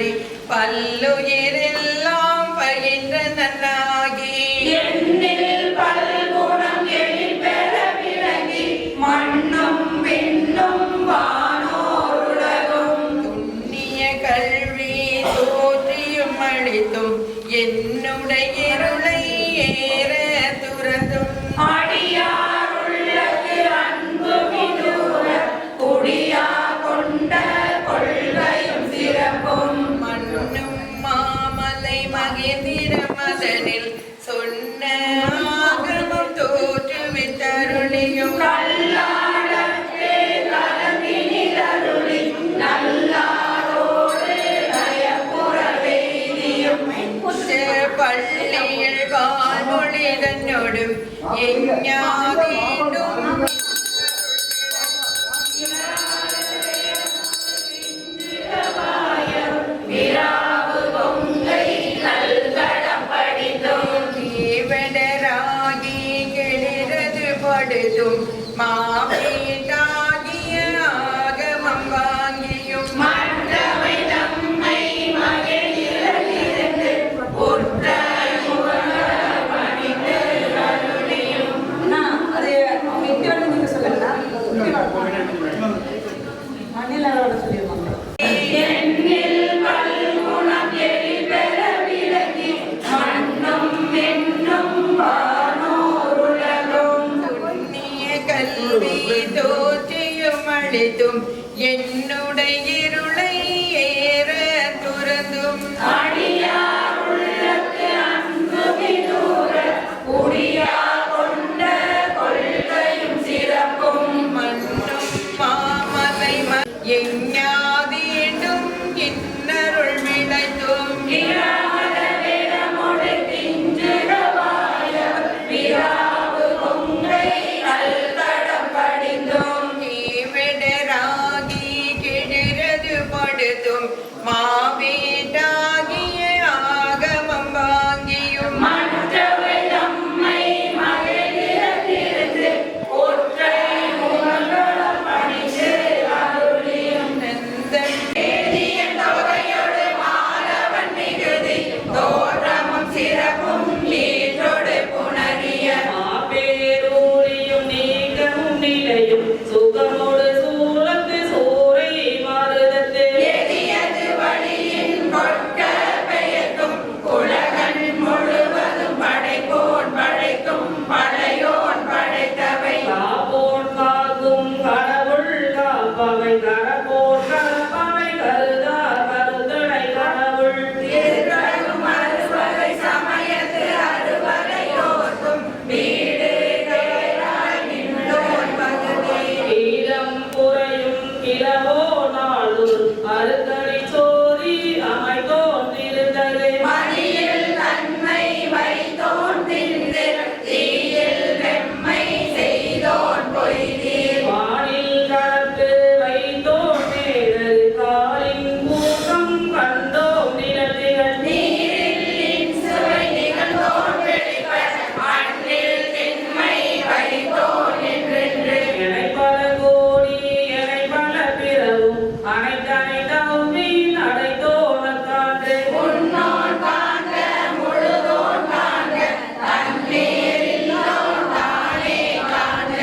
பாடி பல்லுயிரெல்லாம் பயின்ற நன்னாகி எண்ணில் பல்குணம் எழில் பெற விளங்கி மண்ணும் விண்ணும் வானோருலகும் துண்ணிய கல்வி தோற்றியும் அளித்தும் என்னுடைய இருளை ஏற துறந்தும் அடியாருள்ளது அன்பு மிகுர குடியா கொண்ட கொள்கையும் சிறப்பும் மண்ணும் மாமலை மகேந்திர மதனில் சொன்ன ஆகமம் தோற்றுவித்தருளியும் கல்லாடத்தே கலந்தினிலருளி நல்லாரோடு நயப்புற வேதியும் பள்ளியில் வானொலி தன்னோடும் எஞ்ஞாதீண்டும் விராவு கொங்கை நல்கடம் படித்தும் தீவடராகி கிளிரது படுதும் மாவீட்டாகிய ஆகமம் வாங்கியும் மற்றவை நம்மை மகிழ்ந்திருந்து உற்ற பணிந்து அருளியும் அது வித்தியோட நீங்க சொல்லலாம் மண்ணிலோட சொல்லிடுவாங்க. எண்ணில் பல்குணம் எழில் பெற விளங்கி மண்ணும் விண்ணும் வானோருலகும் துண்ணிய கல்வி தோற்றியும் அளித்தும் என்னுடைய இருளை ஏற துறந்தும் அடியாருள்ளத்து அன்பு மிகுர குடியா கொண்ட கொள்கையும் சிறப்பும் மண்ணும் மாமலை எஞ்ஞாதீண்டும் இன்னருள் விளைத்தும் இராத வேடமொடு திஞ்சுகவாய விராவு கொங்கை நல்கடம் படிந்தும் தீவிடராகி கிழிரது படுத்தும் மாவீட்டாகிய ஆகமம் வாங்கியும் மற்றவை நம்மை மகிழ்ந்திருந்து ஒற்றை முகங்களும் பணிந்து அருளியும் வேதியன் தொகையோடு மாலவன் மிகுதி தோற்றமும் சிறப்பும் நீற்றோடு புணரிய பேரூழியும் நீக்கமும் நிலையும் சுகமோடு சூழத்து சூறை மாறுதத்து எதியது வழியின் கொட்க பெயர்க்கும் உலகன் முழுவதும் படைப்போன் படைக்கும் படையோன் படைத்தவை காப்போன் காக்கும் கடவுள் காப்பவை கரப்போன் கரப்பவை கருதா கருதடை கடவுள் திருக்கரும் அறுவகை சமயத்து அறுவகையோர்க்கும் வீடு கேளாய் நின்றோன் பகுதி ஈரம் புறையும் கிளவோ நாளூர் அறுத்தடி சோதி அமைத்தோன் திருந்தது மணியில் தன்மை வைத்தோன் தின்று தீயில் வெம்மை செய்தோன் பொய்தீர் வானில் கலந்து வைத்தோன் நேரது காலின் கூட்டம் கண்டோம் நிலத்திகள் நீரில் சுவை நிகழ்ந்தோன் வெளிப்பட மண்ணில் திண்மை வைத்தோன் என்றென்று பல கோடி எனை பல பிறவும் அனைத்தனைத்தவுமின் அடைத்தோன காற்று உன்னோன் காண்க முழுதோன் காண்க தண்ணீரில்லோன் தானே காண்க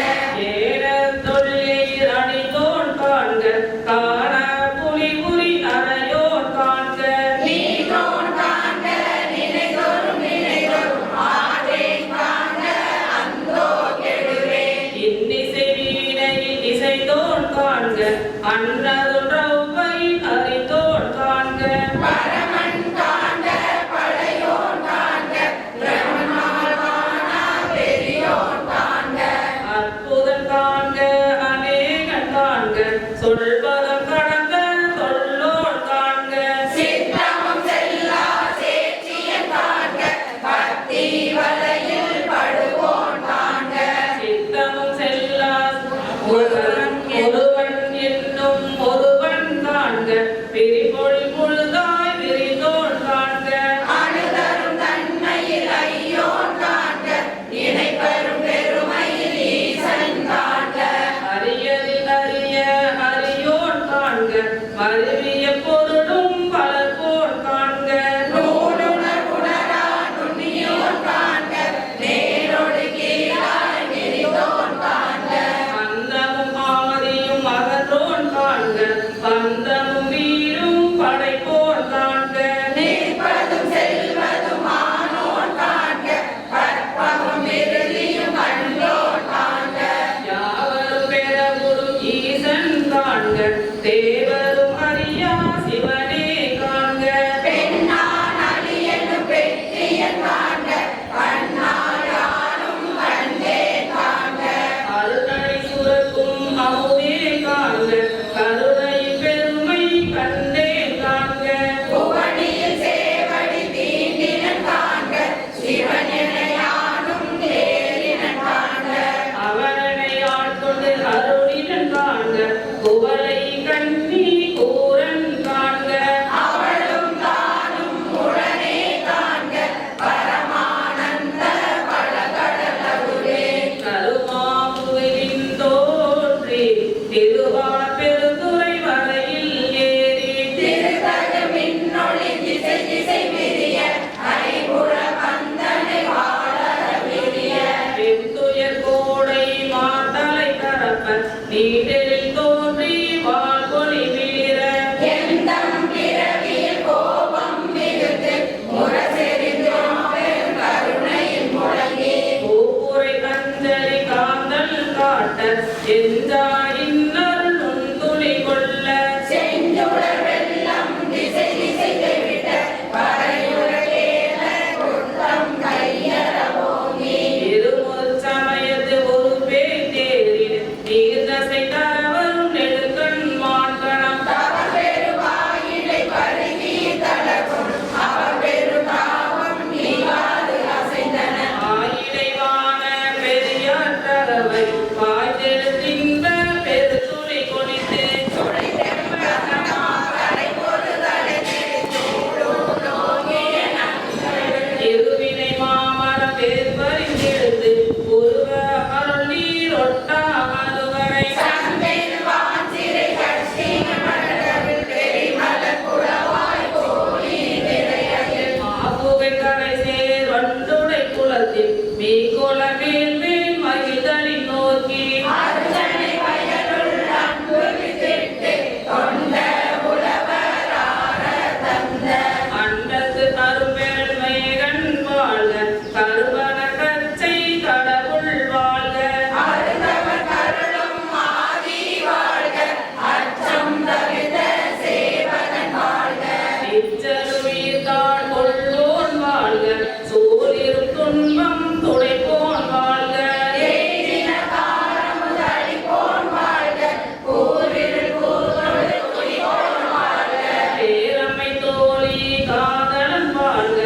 ஏற தொழில் அணித்தோன் காண்க காண புலி புரி அறையோன் காண்க நீதோன் காண்க நினைதோறும் ஆதேன் காண்க அந்தோ கெடுவேன் இன்னிசை வீணையில் இசைத்தோன் காண்க அன்னதொன்றவை அறிந்தோன் காண்க பரமன் காண்க படையோன் காண்க பிரமனால் காணா பெரியோன் காண்க அற்புதம் காண்க அநேகன் காண்க சொல்பதம் கடந்த சொல்லோன் காண்க சித்தமும் செல்லா சேற்றியன் காண்க பக்தி வலையில் படுவோன் காண்க சித்தமும் செல்லா ஒருவன் என்னும் ஒருவன் காண்க பிரிபொழி முழுதாய் விரிந்தோன் காண்க அணுதரும் தன்மையில் ஐயோன் காண்க இணைப்பெரும் பெருமையில் ஈசன் காண்க அரியதில் அறிய அறியோன் காண்க மருவிய பொருளும் பலர்போல் உள்ளம் பிறவியில் கோபம் மிகுத்து முரசெறிந்தும் பெரும் கருணையில் முழங்கி பூப்புரை கஞ்சலி காந்தல் காட்ட எஞ்சாயின்னர் நுண்துளி கொள்ள செஞ்சுடர் வெள்ளம் திசை திசை விட பறையுறகேல குற்றம் கையற ஓங்கி இருமுச்சமயத்து ஒரு பேய் தேரில் நீர்தசை தரவரும் நெடுங்கண் மான்கணம் தவ பெருவாயிலை பருகி தளர்க்கும் அவ பெருதாவம் நீவாது அசைந்தன ஆயிடைவான பெரியார் தகவை பாய்ந்தெழுத்தின்ப பெருதுளி கொடித்து இருவினை மாமரம் வேர்பறிந்தெழுந்து உருவ அருள் நீர் ஒட்டா மதுவரை சம்பெருவான் சிறை கட்சி மண்டபில் பெரிமலர் குளவாய் கோழி நிறையில் மாபுகை கரை சேர் வண்டுடை குளத்தில் மீகோல மேல் மேல் மகிழ்தலின் நோக்கி அர்ச்சனை வயலுள் அன்பு விதிட்டு தொண்ட உழவரார தந்த அண்டத்து அரும்பெருள் மேகன் வாழ்க கருவன கச்சை கடவுள் வாழ்க அருந்தவர் கருளும் ஆதி வாழ்க அச்சம் தவித சேவகன் வாழ்க இச்சருவீர்காள் கொள்ளோன் வாழ்க சூழிரும் துன்பம் துடைப்போன் வாழ்க ஏற்றின காரமுதளிப்போன் வாழ்க கூரிருள் கூர்ந்தொழு குடிப்போன் வாழ்க பேரம்மை தோழி காதலன் வாழ்க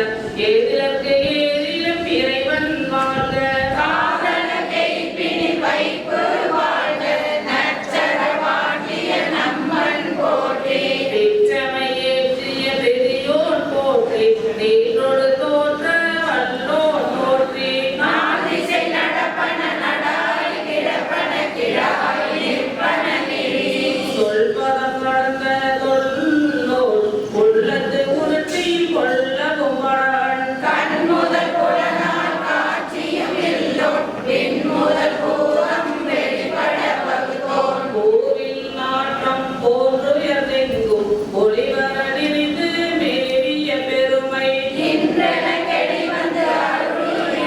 எதிலற்கு ஏதிலும் இறைவன் வாழ்க காதல கைப்பினில் வைப்பு வாழ்க நச்சர வாட்டிய நம்மன் போற்றி பிச்சமை ஏற்றிய பெரியோன் போற்றி நீரோடு தோற்ற வல்லோன் போற்றி நாதிசை நடப்பன நடாய் கிடப்பன கிழாய் நிற்பன நிறி சொல்பதம் கடந்த தொல்லோர் உள்ளத்து உருட்டி கொள்ளவும் வளவன் கண் முதல் புலனால் காட்சியும் இல்லோன் பின் முதல் பூரம் வெளிப்பட வகுத்தோன் பூவில் நாட்டம் போன்றுயர்ந்தெங்கும் ஒளிவர நினைந்து மேவிய பெருமை இன்றென கெடி வந்து அருளி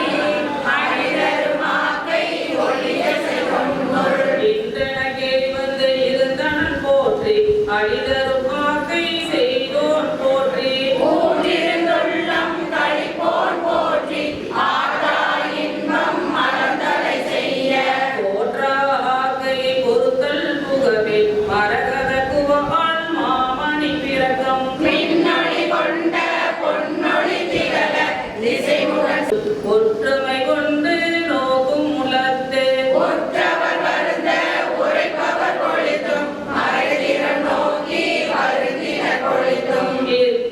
அணிதரும் ஆக்கை ஒளிய செய்வொன்னுள் இன்றெனக்கே வந்து இருந்தனன் போற்றி அழிதரும் வாக்கை செய்தோன் போற்றி ஊற்றிருந்துள்ளம் கழிப்போன் போற்றி ஆற்றா இன்பம் மலர்ந்தலை செய்ய போற்றா ஆக்கையை பொறுத்தல் புகவே மரகத குவகால் மாமணி பிறக்கம் மின்னொளி கொண்ட பொன்னொளி திகழ திசைமுகன் ஒற்றுமை கொண்டு நோக்கும் உலர்த்து ஒற்றவர் வருந்த உரைப்பவர் கொளித்தும் மறைதிறம் நோக்கி வருந்தின கொளித்தும்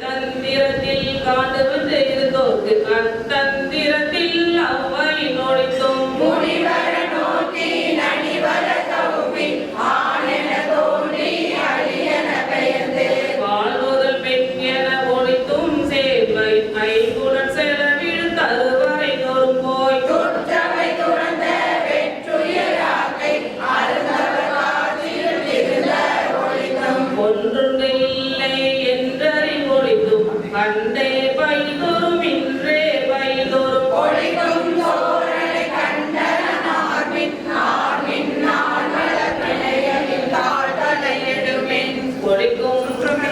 தந்திரத்தில் காண்டு வந்து இருந்தோர்க்கு அத்தந்திரத்தில் அவ்வை நொழித்தும் முனிவர நோக்கி நனிவர கவுப்பின் ஆனென தோன்றி அழியன பெயர்ந்து வாழ்முதல் பெண் என ஒழித்தும் சேர்வை ஐங்குடன் செலவில் தருவரை தோறும் போய் துற்றவை துறந்த வெற்றுயராக்கை அருந்தவர் காட்சியில் இருந்த ஒளித்தும் ஒன்றுண்டு இல்லை என்றறி ஒழித்தும் கண்டே பைதொரும் இன்றே பைதொரும் ஒளிக்கும் சோழனை கண்டன நார்மின் நார்மின் நார்மல பிணையமின் தாழ்தலை எடுமின் ஒழிக்கும்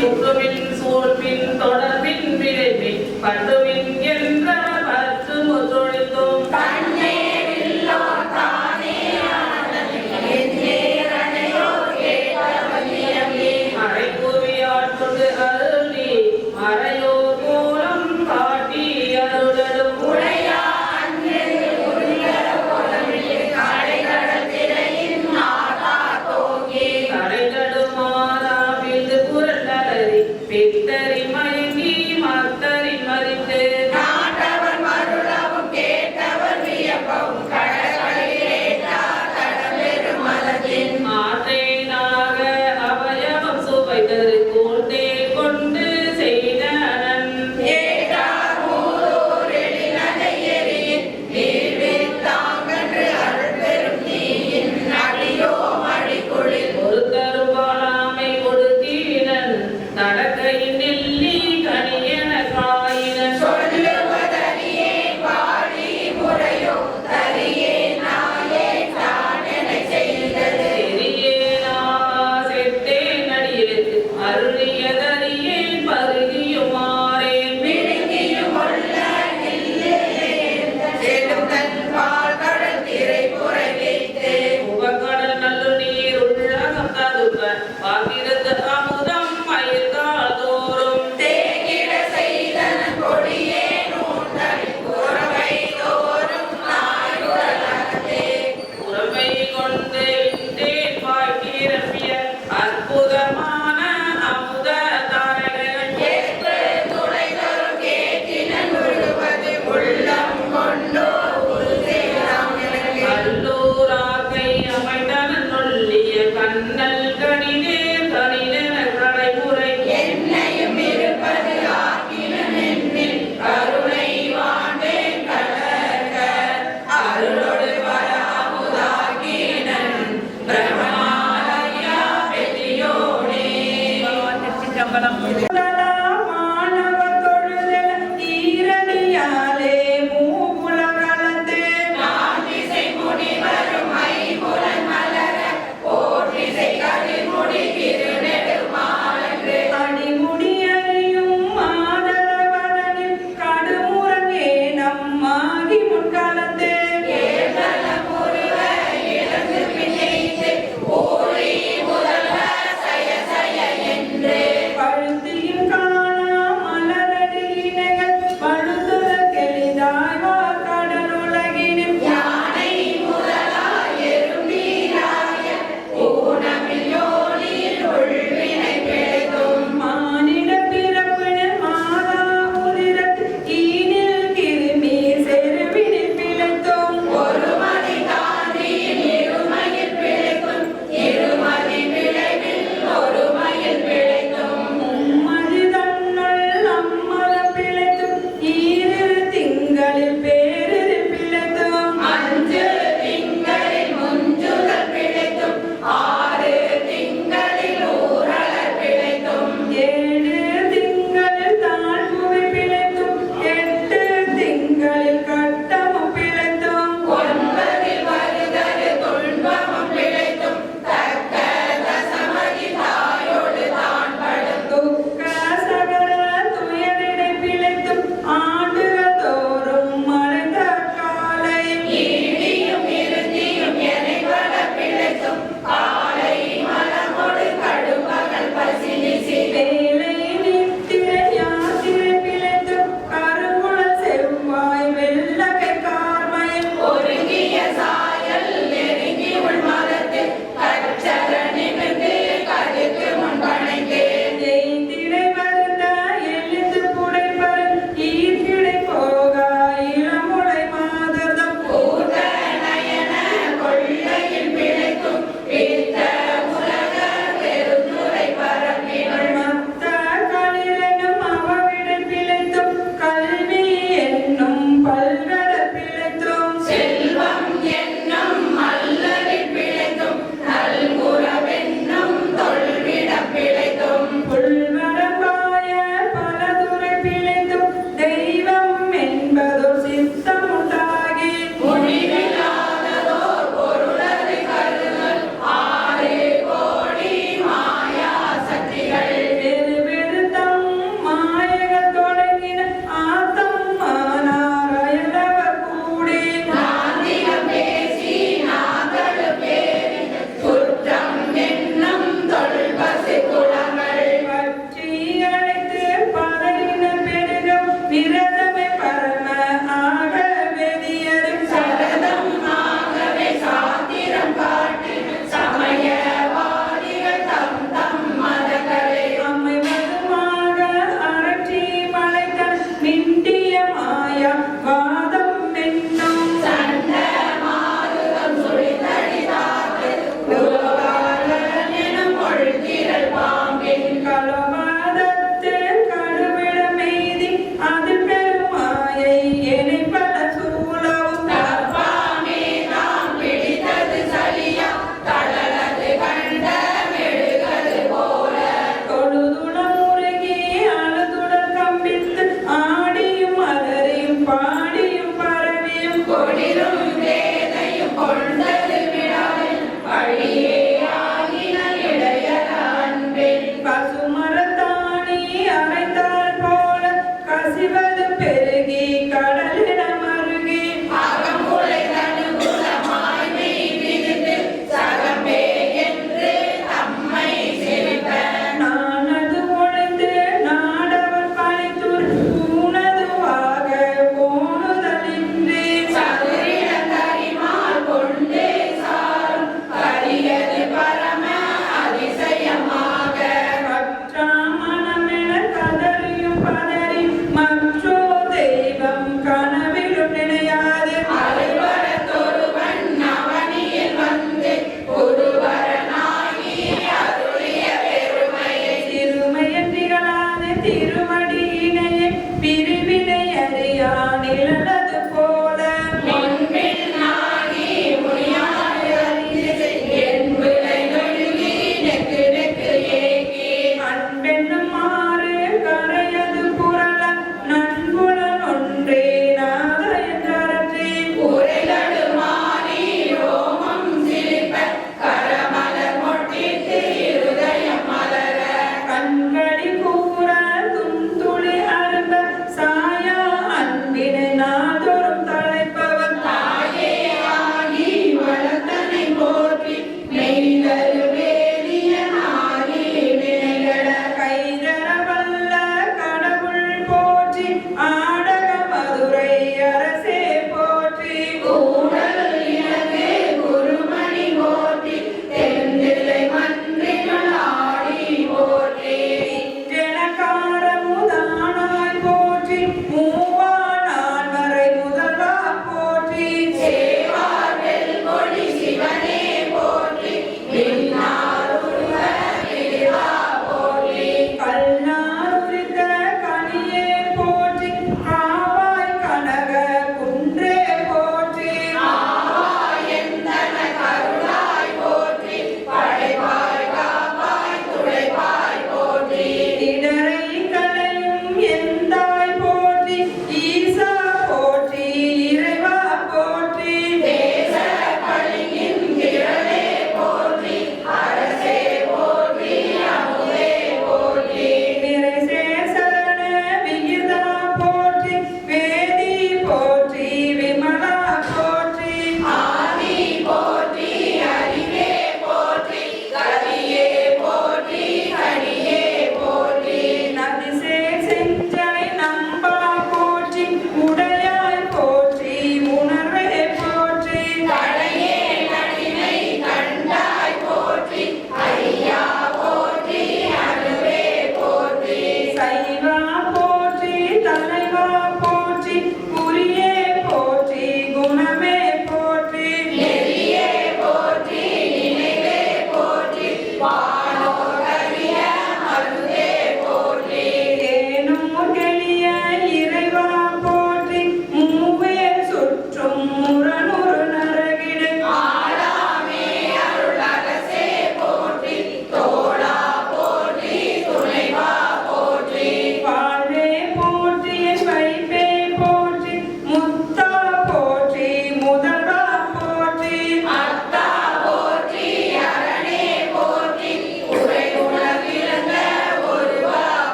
சுற்றுமின் சூழ்மின் தொடர்பின் விளைவின் பண்டுமின் என்ற பற்று முற்றொழித்தும் தன்னேரில்லோ தானே ஆனதன் எந்நேரணையோ கேட்டவனியமே மறைபுவி ஆட்கொண்டு அருளி மறையோர் மூலம் காட்டி அருளடும் உடையா அன்றில் உருளர போலமில்லை கடைகடல் திரையின் நாதா தோங்கி கடைதடுமாறா விழுந்து புரண்டலறி பித்தரி மயங்கி மத்தரி மறித்து நாட்டவர் மருளவும் கேட்டவர் வியப்பவும் கடற்களிலேட்டா கடம்பெரும் மலத்தின் ஆற்றேனாக அவயவம் சுவைதரு கோல்தே கொண்டு செய்தனன் ஏற்றார் மூதோர் எழிலனை எரியின் நீர்வித்தாங்கன்று அருள்பெரும் தீயின் அடியோ மடிக்குளிர் ஒரு தருவாளாமை கொடுத்தீனன் நடக்க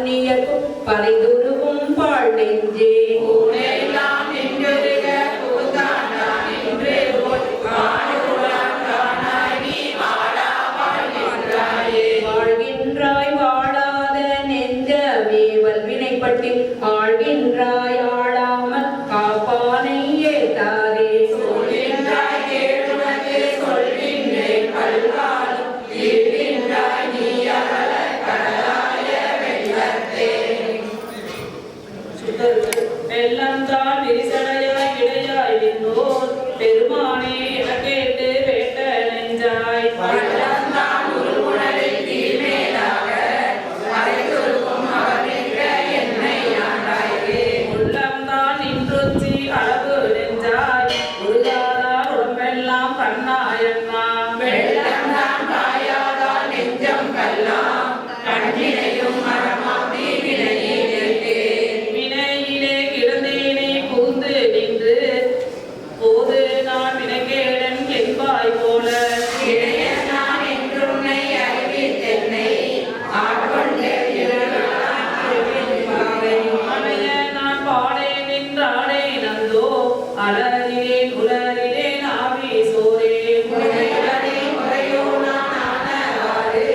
புண்ணியக்கும் பறைதுருவும் பாழ் நெஞ்சே பூனெல்லாம் நின்றுருக பூந்தாண்டான் நின்று வாழுலாம் காணாய் நீ வாழா வாழ்கின்றாயே. வாழ்கின்றாய் வாழாத நெஞ்சமே வல்வினைப்பட்டு ஆழ்கின்றாய் ஆளாமல் காப்பானை ஏத்தாதே சொல்கின்றாய் கேளுனக்கு சொல்கின்றேன் பல்காலும் ஈழ்கின்றாய் நீ அகல கடலாய வெள்ளத்தே. வெள்ளம் தான் விரிசடையாய் விடையாய் நின்றோர் பெருமானே என கேட்டு வேட்ட நெஞ்சாய். வள்ளம் தான் உருகுணலில் தீமேலாக மறைந்துருக்கும் அவனின்ற என்னை ஆண்டாயே உள்ளம் தான் நின்றுச்சி அளவு நெஞ்சாய் உருகாதார் உடம்பெல்லாம் கண்ணாயண்ணா. வெள்ளம் தான் காயாதால் நெஞ்சம் கல்லாம் கண்ணினையும் மரமாம் தீவினையே வினையிலே கிடந்தேனே புகுந்து நின்று போது நான் வினைகேடன் என்பாய் போல. இளைய நான் என்றுன்னை அறிவித்தென்னை ஆட்கொண்டு அலைய நான் பாடேன் நின்றாடே நந்தோ அலறிலேன் உலரிலேன் ஆவி சோரேன். முறையுடனே முறையோ நான் ஆனவாறு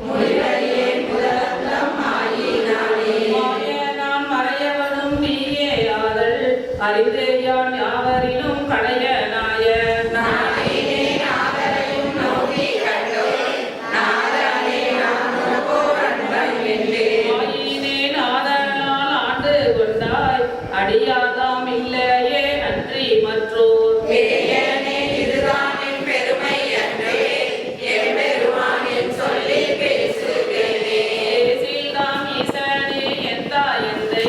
முறைவழியேன் முதலம் ஆயினானே மாய நான் மறையவனும் நீயே ஆதல் அறிந்து யான் யாவரினும் கடைய நாய. நானே நாதரையும் நோக்கி கண்டோம் நாதனே நான் உனக்கோர் அன்பன் என்றேன் ஆயினேன் ஆதலால் ஆண்டு கொண்டாய் அடியாதாம் இல்லையே நன்றி மற்றோர். பேயனே இதுதான் என் பெருமை அன்றே என் பெருமானின் சொல்லி பேசுகிறேனே பேசில்தாம் ஈசனே எந்தா எந்தை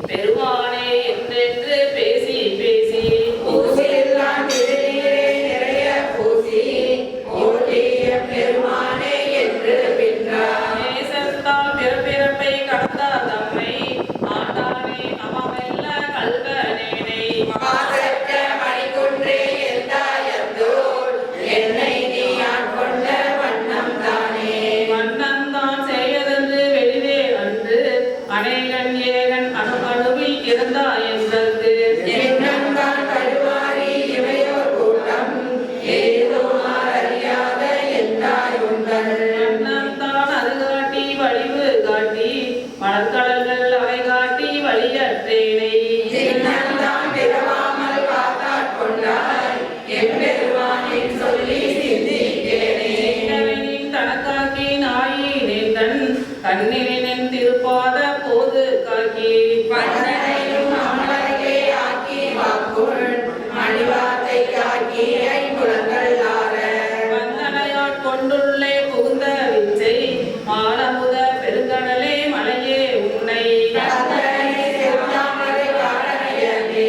பெருமானே என்றென்று பேசி பேசி பூசில்லாம் திருநீரே நிறைய பூசி ஓட்டிய பெருமானே என்று பின்றார் நேசத்தால் பிறப்பிறப்பை கடந்தார் தம்மை ஆண்டானே நமமெல்ல கல்கனேனை. மாசற்ற மணிக்குன்றே எந்தாயந்தோர் என்னை நீ ஆட்கொண்ட வண்ணம் தானே மன்னன்தான் செய்யதென்று வெளிவே அன்று அநேகன் ஏகன் அணுவில் இருந்தாய் என்றது. என்னந்தான் கருவாரி இவையோர் கூட்டம் ஏதோ அறியாத எந்தாய் உங்கள் மன்னன்தான் அது காட்டி வடிவு காட்டி மலர்கடல்கள் அவை காட்டி வழியற்றேனை. சின்னந்தான் பிறவாமல் காத்தாற் கொண்டாய் என் பெருமானின் சொல்லி சிந்திக்கிறேனே கண்ணனின் தனக்காக்கி நாயினேன் கண் கண்ணினேன் திருப்பாத போது காக்கி. மன்னனையும் அமரகே ஆக்கி வாக்குள் மணிவார்த்தை காக்கி ஐம்புலங்கள் ஆற வந்தனையாட் கொண்டுள்ளே புகுந்த விச்சை மாலமுத பெருங்கடலே மலையே உன்னை. கந்தனை செவ்வாமரை வாழனையனே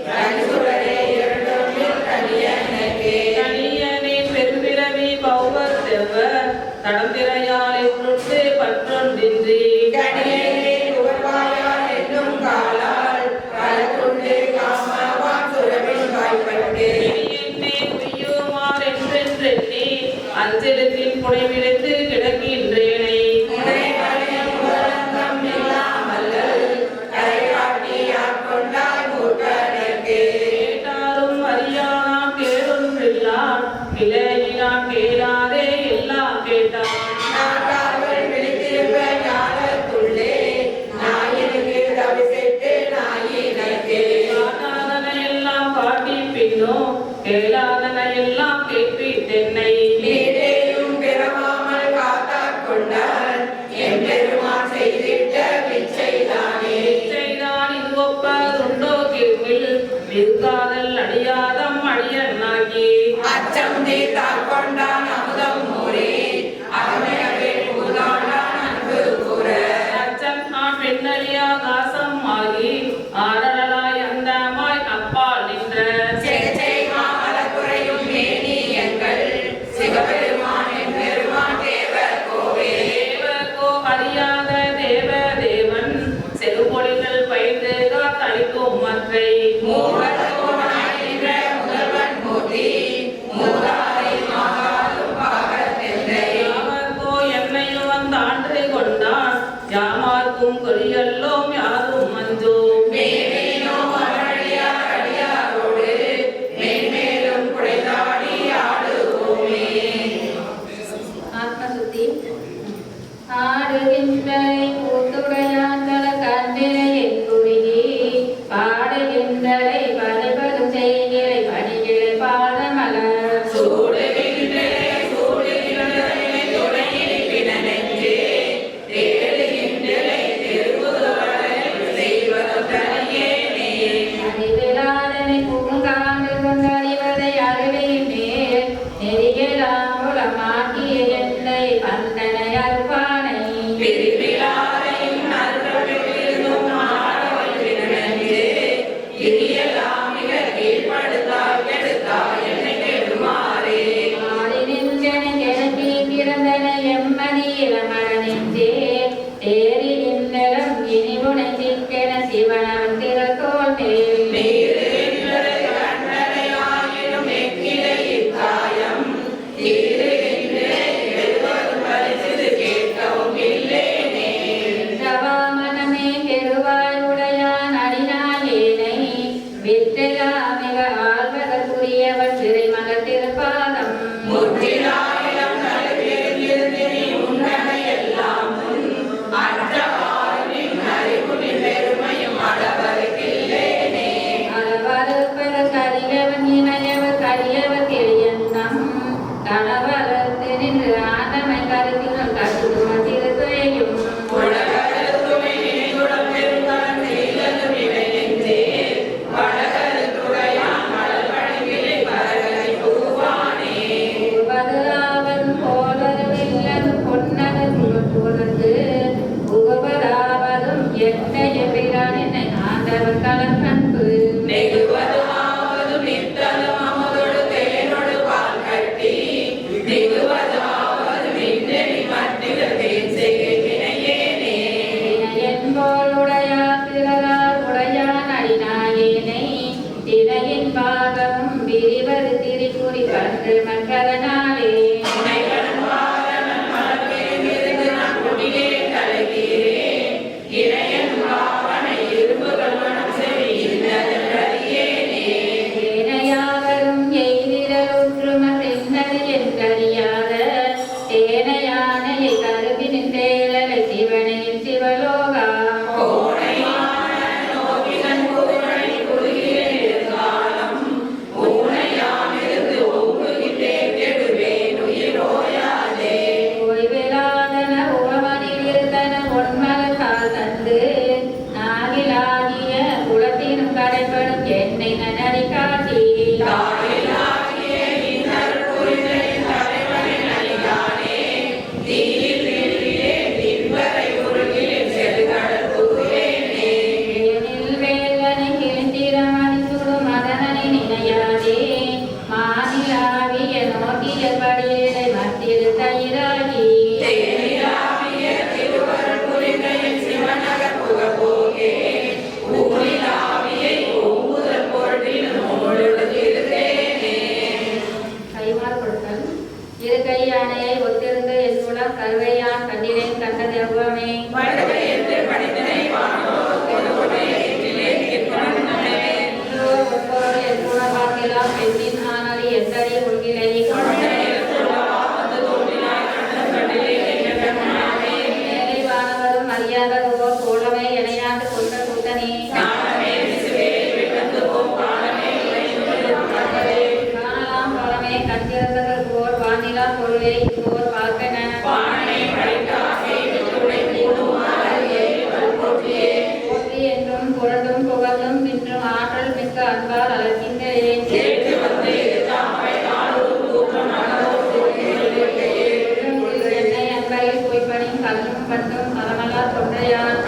கரிசுடரே இரண்டொன்றில் கனியனக்கே கனியனே பெரும்பிறவி பௌவர் செவ்வர் தடந்திரையால் என்றுட்டு பற்றொன்றின்றி. கனியனே புகழ்வாயால் என்னும் காலால் கலக்குண்டு காமவான் சுரவில் வாய்ப்பட்டு என்னே உய்யுமார் என்றென்றெண்ணி அஞ்செழுத்தின் புனைவிழைத்து கிடக்கின்றேனை. முனைகளின் உலகம் இல்லாமல்லல் கரைகாட்டி ஆட்கொண்டாய் மூர்க்கனக்கே கேட்டாரும் அறியானாம் கேளொன்றில்லான் கிளையினான் கேளாதே எல்லாம் கேட்டான். நாட்டார்கள் விழித்திருப்ப ஞானத்துள்ளே நாயினுக்கு தவிசிட்டு நாயினக்கே காட்டாதனை எல்லாம் காட்டி பின்னோ கேளாதனை எல்லாம் கேட்பித்தென்னை. நீடேயும் பிறவாமல் காத்தாற் கொண்டான் என் பெருமான் செய்திட்ட பிச்சைதானே செய்தான் இது ஒப்பதுண்டோ கிருமில் மிருகாதல் அடியாதம் அடியன்னாகி. அச்சம் தீர்த்தாற் கொண்டான் அமுதம் மூறி அகமையவே புதாண்டான் அன்பு கூற அச்சம் நான் பெண்ணறியா காசம் ஆகி ஆரலாய் அந்தமாய் அப்பால் நின்ற செகச்சை மாமலர் குறையும் மேனி எங்கள் சிவபெருமான் என் பெருமான் தேவர் கோவே தேவர்கோ அறியாத தேவ தேவன் செருமொழிகள் பயின்று காத்தளிக்கும் மற்றை. மூவர்கோனாகின்ற முதல்வன் மூர்த்தி மூதாதை மாகாலும் பாகத்தெந்தை யாவர்கோ என்னையும் வந்தாண்டு கொண்டான் யாமார்க்கும் ஆடும் கொடியல்லோம் யாரும் மஞ்சோ மேவேனோ அடியார் அடியாரோடு மேன்மேலும் குடைந்தாடி ஆடுவோமே. ஆத்மசுத்தி ஆடுகின்றனை கூத்துடையாந்தல கண்டினை என்புருகி பாடுகின்றனை பணிபதும் செய்கிறை பணிகிறை பாதமலர் சூடுகின்றே சூடுகின்றனை தொடங்கின நெஞ்சே தேடுகின்றனை திருவுருவரை செய்வதும் தனியேனே. அறிவிலாதனை பூங்காண்டு கொண்டறிவதை அறிவின் மேல் நெறியலாம் உளமாக்கிய என்னை பந்தனை அருப்பானை பிரிவிலாரையும் அருள்பெற்றிருந்தும் ஆடவற்றின நெஞ்சே இனியெல்லாம் மிக கீழ்ப்படுத்தாய் கெடுத்தாய் என்னை கெடுமாறே. ஆடி நின்றனை கிளம்பி பிறந்தனை எம்மணி இளமரணின்றே தேறி நின்றலம் இனி உனைத்திக்கென சிவனவன் திறத்தோள் மேல் நீருகின்றது கண்ணனை ஆயினும் எக்கிலை இக்காயம் தீருகின்றே எழுவதும் பரிசிது கேட்கவும் இல்லேனே. மனமே கெருவாய் உடையான் அடிநாயேனை விற்றலாமிக ஆழ்வதற்குரியவன் சிறை மகத்திருப்பாதம் முற்றிலாயிரம் நடுவிலிருந்து நீ உன்னனை எல்லாம் முன் அற்றவாரின் அறிவுனின் பெருமையும் அளவருக்கில்லேனே. அளவறுப்பதற்கு அறியவன் இணையவர் கரியவர் கிளியன்னம் கணவரத்து நின்று ஆண்டமை கருத்தினுள் கருதுவன் திருத்துறையும் உலகருத்துமை நினைவுடன் பெருங்கலம் செய்தலும் இவை நெஞ்சே வடகருத்துடையான் மலர்பணிவிலை பரகலை பூவானே. உபதராவன் போலருவில்லது பொன்னது புகழ்ந்து புகவராவதும் எட்டைய பிரானினை ஆண்டவர் கலன்பண்பு நெகுவதுமாவதும் நித்தலும் அமுதொடு தேனொடு பால் கட்டி நெகுவதுமாவதும் இன்றெனி மத்தில தேன் செய்கினையேனே. என்போல் உடையார் திரளார் உடையான் அடிநாயேனை திரையின் பாகமும் விரிவது திரிபுரி பன்று மற்றதனாலே உனைகடன் வாரணன் மலர்மேலிருந்து நான் குடிலே கலகிறேன். இறையன் பாவனை இரும்புகள் மனம் செவி இன்னதென்றறியேனே. ஏனையாவரும் எய்திரலுற்றுமதென்னது என்றறியாத தேனையானையை கருவினின் தேரலை சிவனையின் சிவலோகா கோணையான நோக்கினன் கூரணி குறுகிறேன் காலம் ஊனையாமிருந்து ஓங்குகின்றேன் கெடுவேன் உயிரோயாதே. ஓய்விலாதன உவமனில் இருந்தன ஒன்மலர் கால் தந்து நாகிலாகிய குலத்தினும் கடைப்படும் என்னை நன்னடி காட்டி தாயிலாகிய இன்னருள் புரிந்த என் தலைவனின் அணியானே. தீயில் நின்றிலேன் தின்வரை உருகிலேன் செடுகடல் புகுவேனே. ஏனில் வேலனை கிழிந்திரமணி சுடு மதனனை நினையாதே மாநிலாவிய நோக்கியபடியிடை மத்திரு தயிராகி தேனிலாவிய திருவருள் புரிந்த என் சிவனகர் புகப்போகே. ஊனிலாவியை ஓங்குதல் பொருட்டினும் ஓடுவதிருந்தேனே. கைமாறு கொடுத்தல் இரு கை யானையை ஒத்திருந்து என்னுடன் கருவையான் கண்டிரேன் கண்ட தெய்வமே வடகை என்று பணிந்தனை வானோர் பொதுவுடைய எங்கிலே நிற்பனே. ஒவ்வொரு என்னுடன் பார்க்கலாம் பெண்ணின் ஆனறி எந்தறி உள்கிலை மேலை வானவரும் அறியாத ஓர் தோழமை இணையாண்டு கொண்ட கூட்டணி காணலாம் பழமே கண்டிருந்தவர் போர் வானிலா பொருளே இப்போர் பார்க்கன போற்றி என்றும் புரண்டும் புகழும் இன்றும் ஆற்றல் மிக்க அன்பால் அழைக்கின்றேன் என்னை அன்பரில் போய்பணியும் கல்லும் பட்டும் மரமலா தொண்டையான்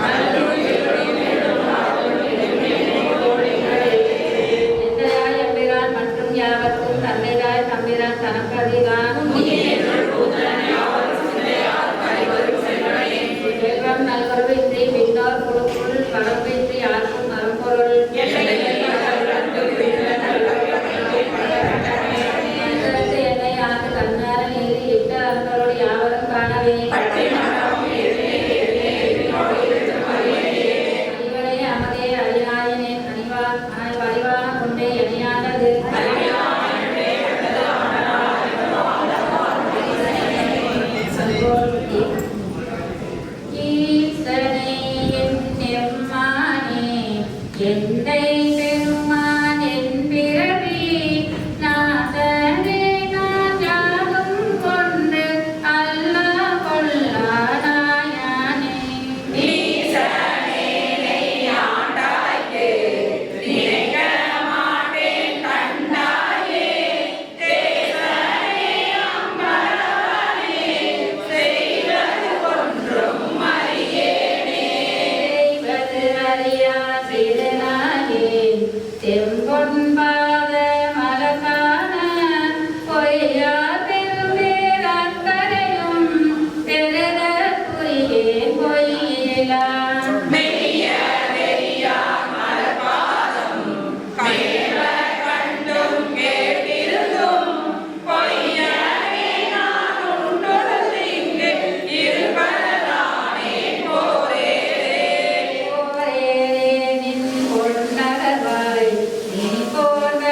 எந்தை பெருமான் என் பிறவி நாதனே நான் யாதும் கொண்டு அல்ல கொல்லானாயானே ஈசனே ஆண்டாய்க்கு நினைக்க மாட்டேன் கண்டாயே தேசனே அம்பரவனே செய்வது ஒன்றும் அறியேனே செய்வது அறியா சிறுநாயே செம்பொன்பாத மலகான பொய்யா பெருந்தேர் அக்கரையும் பெருத புரியேன் பொய்யிலாம் மெய்ய வெறியா மலபாதம் மேல கண்டும் கேட்டிருந்தும் பொய்யனே நான் உண்டுணர்ந்திங்கு இருப்பதானே போரேரே போரேரே நின் பொன்னகவாய் நீ போன்ற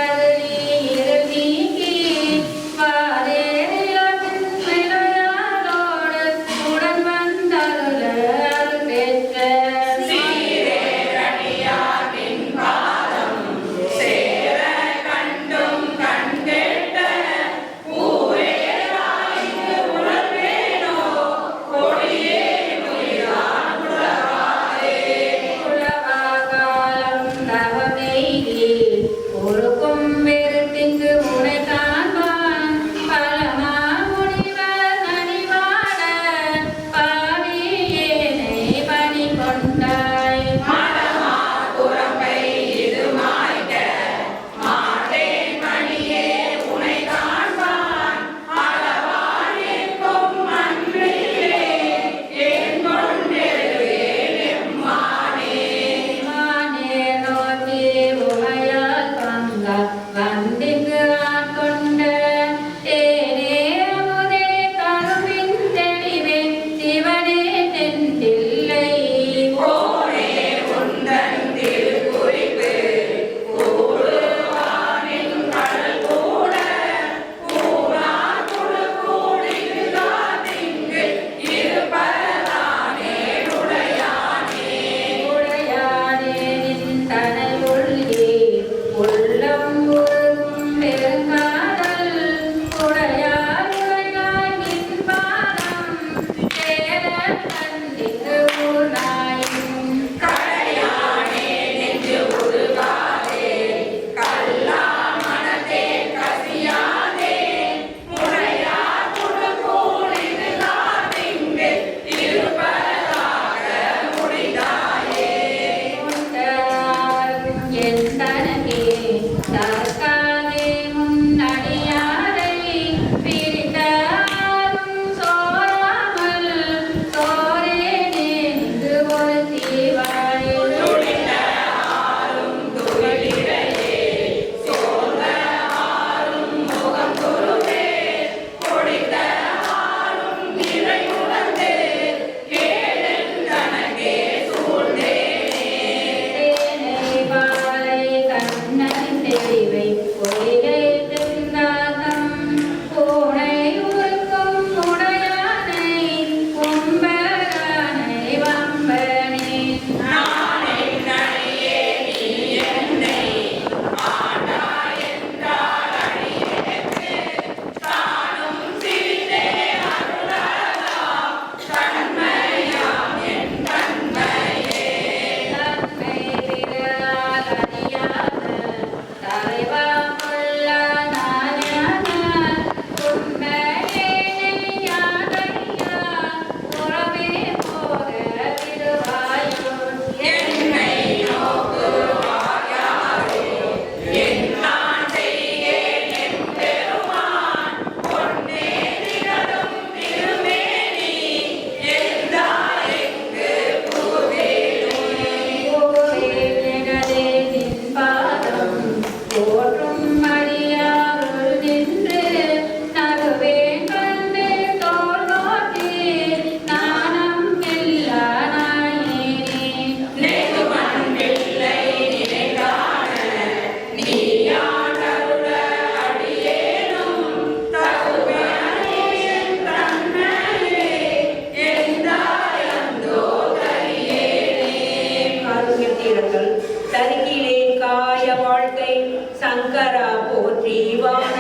பாத்திரங்கள் தருகிலேன் காய வாழ்க்கை சங்கரா போற்றி வான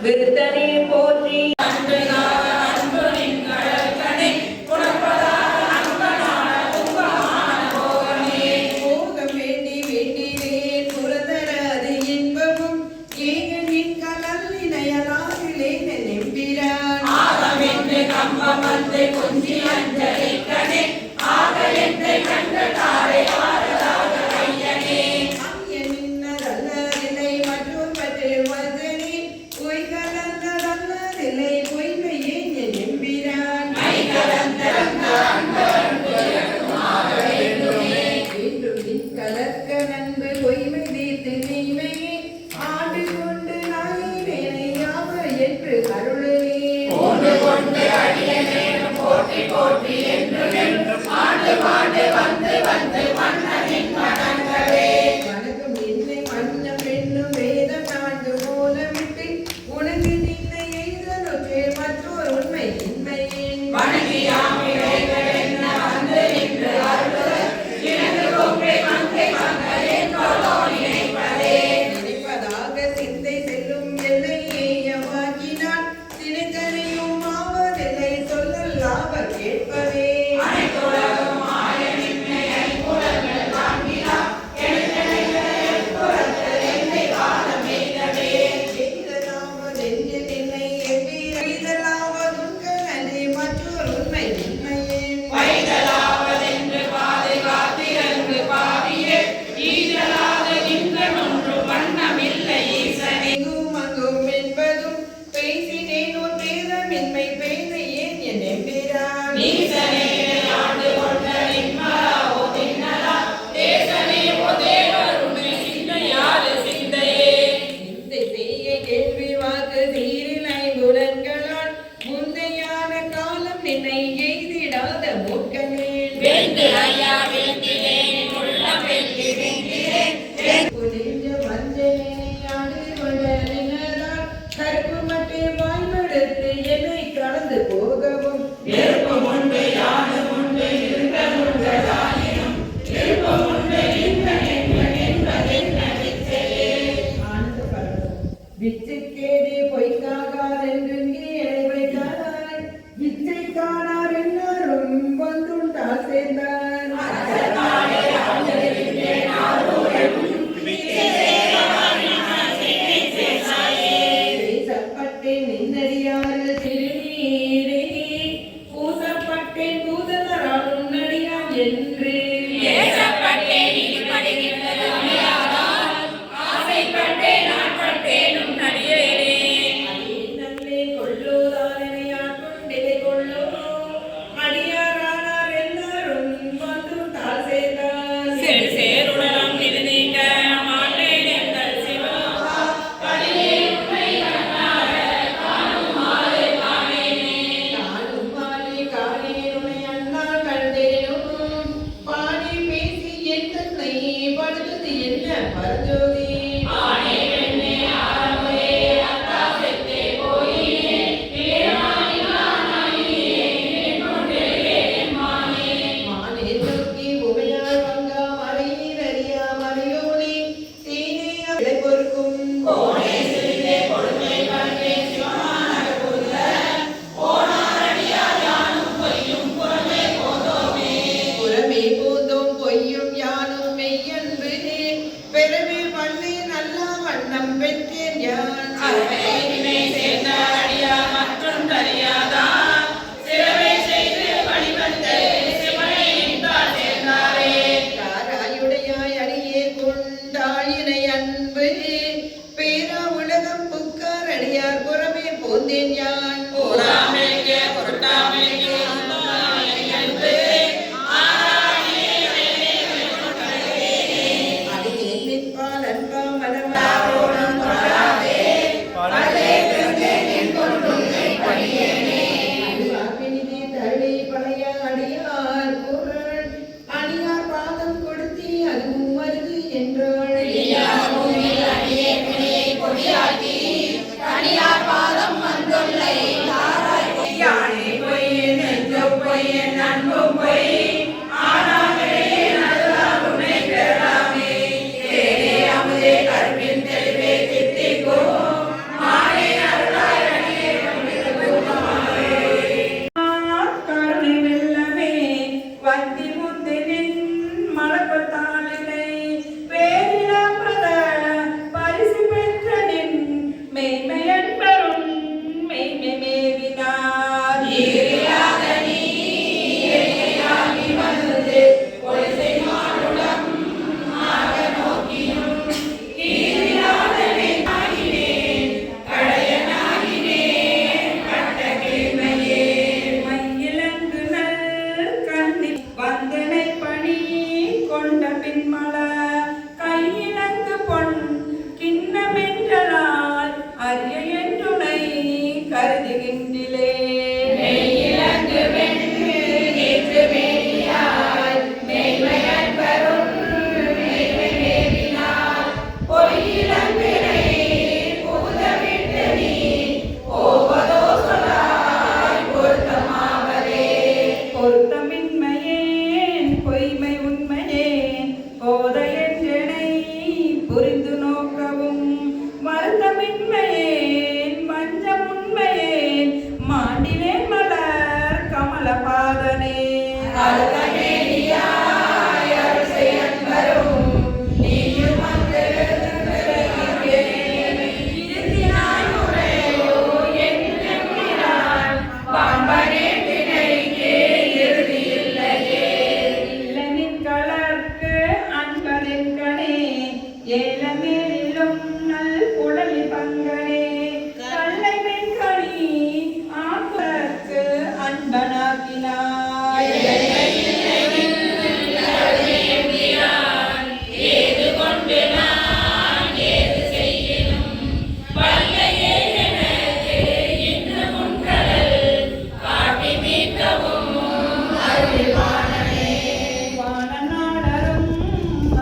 விருத்தனே போற்றி போகம் வேண்டி வேண்டினேன் புறதராது இன்பமும் ஏகனின் கலல்லினையலாவிலே நெம்பிரான் அல்லதில்லை மற்றும் பற்று மதனே பொய் கலந்ததல்லதில்லை பொய்மையே நெம்பிரான் கலக்க நன்பு பொய்மை தீர்த்து மெய்மையே ஆண்டு கொண்டு நாயினேனை யாவ என்று அருளே வணக்கம் என்னை மன்னம் பெண்ணும் வேதம் நான்கு மூலமிட்டு உனக்கு நின்னை எய்தனொற்றே மற்றொரு உண்மை இன்மையே நினைப்பதாக சிந்தை செல்லும் எல்லையேயமாக்கினான் திணைத்தனையும் ஆவதில்லை சொல்லல் லாபம் கேட்பதே எய்தலாவதென்றில்லை எவ்விதலாவதுன்கனே மற்றொரு உண்மை இன்மையே இங்கும் அங்கும் என்பதும் பேசினேன் ஒரு பேதமின்மை பேதை ஏன் என் எம்பிரான் நிந்தை செய்ய கேள்வி வாக்கு சீரிலை புலன்களால் முந்தையான காலம் நின்னை எய்திடாத மூர்க்கனே புரிஞ்ச வஞ்சனை ஆடு கொண்டனினதால் கற்பு மட்டே வாய்ப்படுத்து என்னை கலந்து போகவும் விச்சுக்கேடு பொய்க்காகாதென்றுங்கே என்னை வைத்தாராய் விச்சை காணார் எல்லாரும் வந்துண்டால் சேர்ந்தார் பேசப்பட்டேன் நின்னடியாரில் திருநீரே பூசப்பட்டேன் பூதலரால் உன்னடியான் என்று நல்லே கொள்ளோதானனை ஆட்கொண்டிலை கொள்ளோ அடியாரானார் எல்லாரும் வந்துண்டால் சேர்ந்தார் காணும் மாலை காணேனுனை அண்ணால் கண்டேனும் பாடி பேசி என் தன்னை படுத்தது என்ன பரஜோதி மானே நோக்கி உமையாள் வங்கா மறையீர் அறியா மறையோனே தேனே விளை பொறுக்கும் புறமே போதும் பொய்யும் யானும் மெய்யன்பு பெறவே பண்ணே நல்ல வண்ணம் பெற்றேன் யான் தாராயுடையாய் அடியே கொண்டாயினை அன்பு பேரா உலகம் புக்கார் அடியார் புறமே போந்தேன் யான் அடியே நிற்பால் அன்பா மனமாரோணம் வெண்மலர் கையிலங்கு பொன் கிண்ணமென்றலால் அரிய என்றுனை கருதுகின்றிலே. மெய்யிலங்கு வெண்ணு நேற்று மேனியாய் மெய்மையன் வரும் மெய்மை மேவினார் பொய்யிலங்கினை பூதமிட்டு நீ போவதோ சொல்லாய் பொருத்தமாவதே. பொருத்தமின்மையேன் பொய்மை உண்மையேன் போதையென்றனை புரிந்து நோக்கவும் வருத்தமின்மையேன் வஞ்சம் உண்மையேன் மாண்டிலேன் மலர் கமலபாதனே. அருளமேனியாய் அருள்செயன் வரும் நீயும் அங்கு இருத்தினாய் முறையோ என்கிறான் பாம்பனே திணைக்கே இறுதி இல்லையே. இல்லனின் கலர்க்கு அன்பரின் கணே ஏலமேலும் நல் உடலி பங்கனே கல்லை வெண்கனி ஆக்குறக்கு அன்பனாக்கினாய். ஏது கொண்டு நான் ஏது செய்யணும் வல்லையே எனக்கு இன்னும் முன்கடல் காட்டி மீட்கவும் அறிவானனே. வானநாடரும்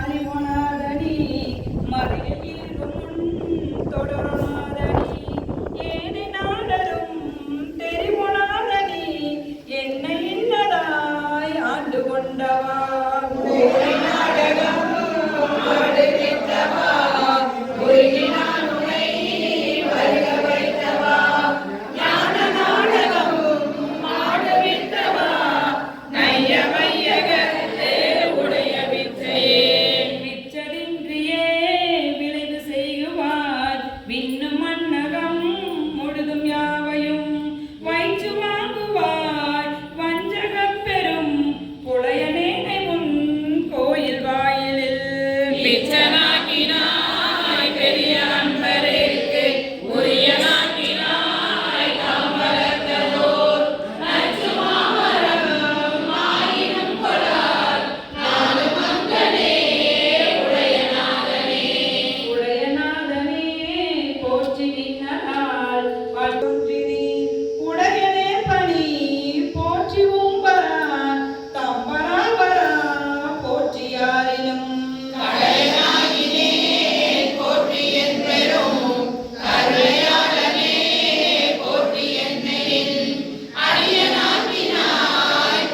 அறிவொணாதனி மறியிலும் தொடருணாதனி ஏனை நாடரும் தெரிவொணாதனி என்னை இன்னதாய் ஆண்டு கொண்டவா. நாடகம் ஆடுகின்றவா உருகினான் உனை வருக வைத்தவா ஞான நாடகம் ஆடுவித்தவா நைய மையகத்தே உடைய வித்தையே. விச்சதின்றியே விளைவு செய்குவார் விண்ணும் மன்னகம் முழுதும் யாவையும் வயிற்று வாங்குவாய் வஞ்சகப் பெரும் புலையனேனை முன் கோயில் வாயிலில். பிச்சனாக்கினாய் பெரிய அன்பருக்கு உரிய நாக்கினாய் தாமரத்ததோர் நச்சு மாமரம் ஆயினும் கொடார் நானும் அங்கனே உடையநாதனே. உடையநாதனே போற்றி நின்னலால் வாழ்த்தொன்றினி உடையனே பணி போற்றி உம்பரான் தம்பராபரா போற்றி யாரினும். கடனாகினேன் போற்றி என் பெரும் கருணையாளனே போற்றி என்னையில் அடியனாக்கினாய்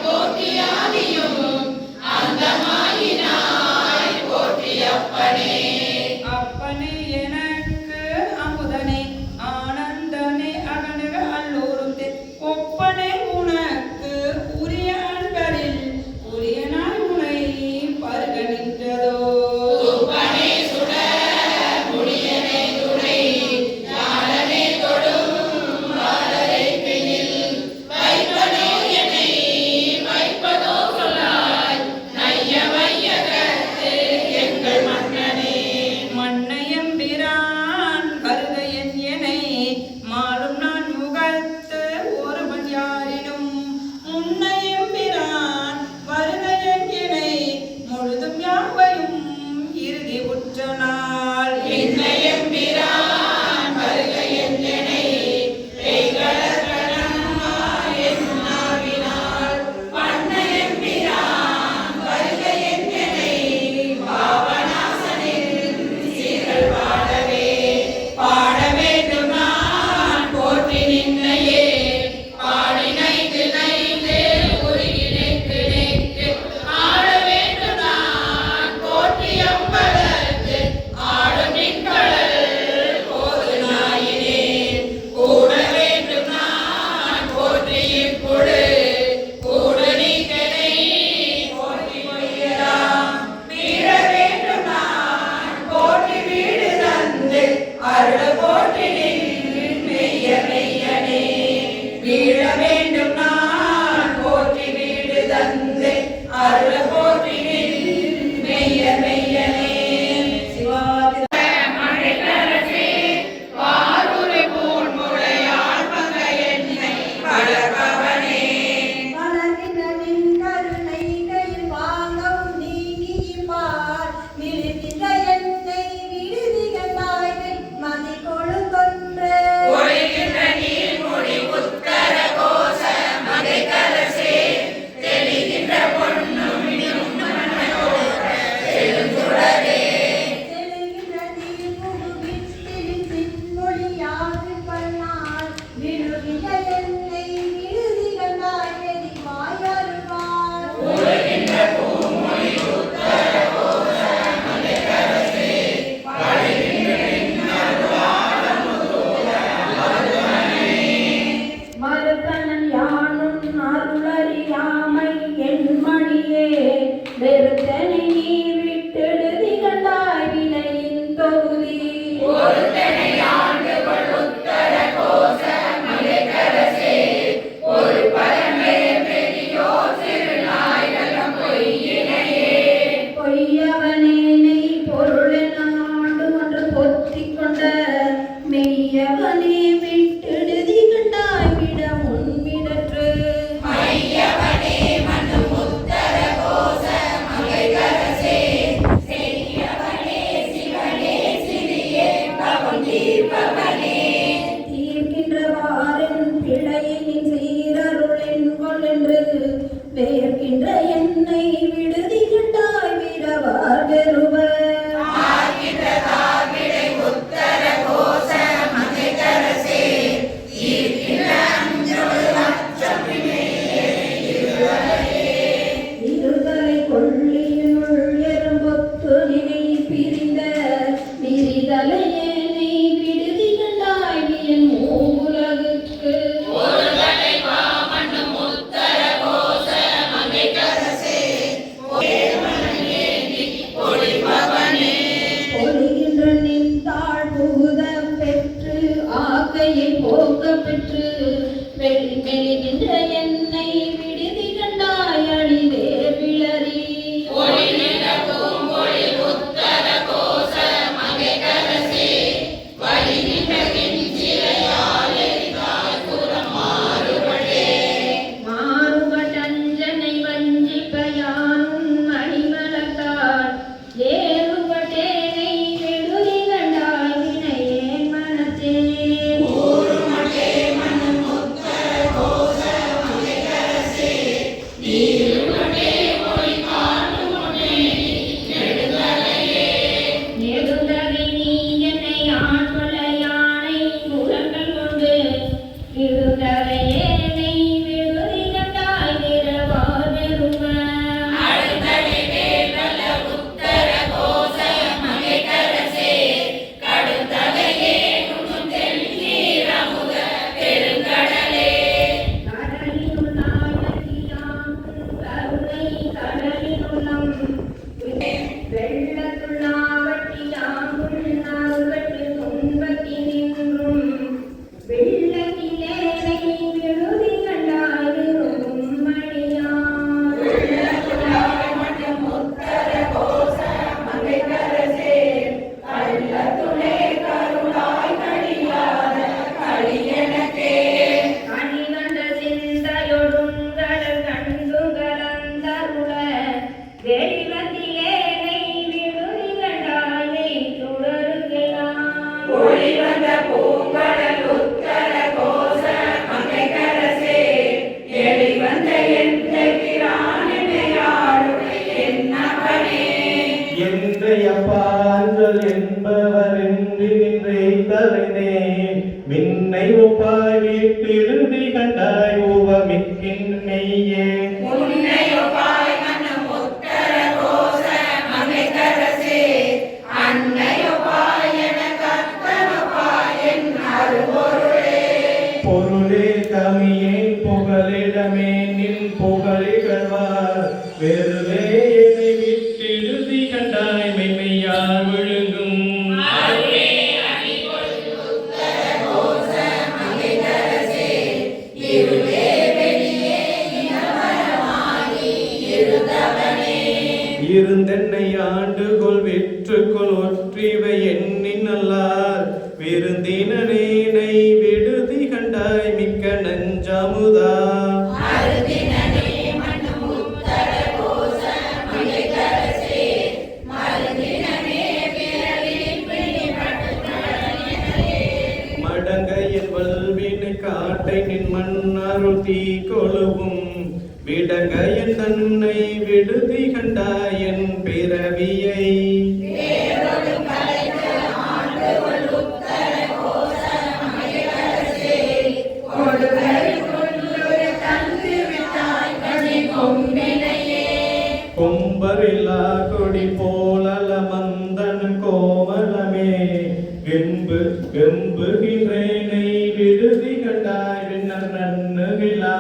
போற்றி ஆதியும் அந்தமாயினாய் போற்றி அப்பனே. அப்பனே எனக்கு அமுதனே ஆனந்தனே அகனக அல்லோருந்தே ஒப்பனே உனக்கு உரிய அன்பரில் உரிய நாள் உனை பருக நின்றதோ. துப்பனே சுட முடியனே துணை ஞானமே தொடும் வாழரை பிணில் வைப்பனோ என்னை வைப்பதோ சொல்லாய் நைய வையகத்து எங்கள் மன்னனே. மன்னையம்பிரான் வருகையன் எனை மாலும் நான் முகத்து ஒருவன் யாரினும் முன்னையம்பிரான் வருகையன் எனை முழுதும் யாவையும் இறுதி உற்ற நாள். என்னையம்பிரான் வருகையன் என்னை பெய்களற்கணமாய் என்னாவினாள் பண்ணையம்பிரான் வருகையன் என்னை பாவநாசனின் சீர்கள் பாடவே. பாட வேண்டும் நான் போற்றி நின்னையே பாடி நைந்து நைந்து உருகி நெக்கு நெக்கு ஆட வேண்டும் நான் போற்றி அம்பலத்து பெறுவ இருதலை கொள்ளினுள் எறும்பொத்து நினை பிரிந்த விரிதலையே நீ விடுதி கண்டாய் என் மூவுலகுக்கு பொழிகின்ற நின் தாழ் புகுத பெற்று ஆக்கையை போக்க பெற்று மெலிகின்ற என்னை விடுதி கண்டாய் அழிவே விளரி மாறுபட்டஞ்சனை வஞ்சிப்பயானும் மணிமலத்தால் ஏறுபட்டேனை விடுதி கண்டாய் வினையே மனத்தே நெடுந்தகை நீ என்னை ஆட்கொள்ள யானை முழங்கள் கொண்டு விடுதலையேனை விடுதி கண்டாய் நிறவா பெறுவ என்றையப்பார்கள் என்பவரின்றி நின்றே தலைந்தேன் மின்னை ஒப்பாய் வீட்டிடுதி கண்டாய் உவமிக்கின் மெய்யே பொருளே தமியே புகலிடமே நின் புகழிகழ்வார் வெறுவே என்னை விட்டிடுதி கண்டாய் மெய்மையால் விழுங்கும் இருந்தென்னை ஆண்டுகொள் வெற்றுக்கொள் ஒற்றிவை எண்ணின் நல்லார் விருந்தினேனை விடுதி கண்டாய் மிக்க நஞ்சமுதா மடங்கையின் வல்வினை காட்டை நின் மன்னருள் தீ கொழுவும் விடங்கையன் தன்னை விடுதி கண்டாயன் பிறவியை கொம்பரில்லா கொடி போலல மந்தன் கோமலமே வெம்புகின்றேனை விடுதி கண்டாய் நன்னுகிலா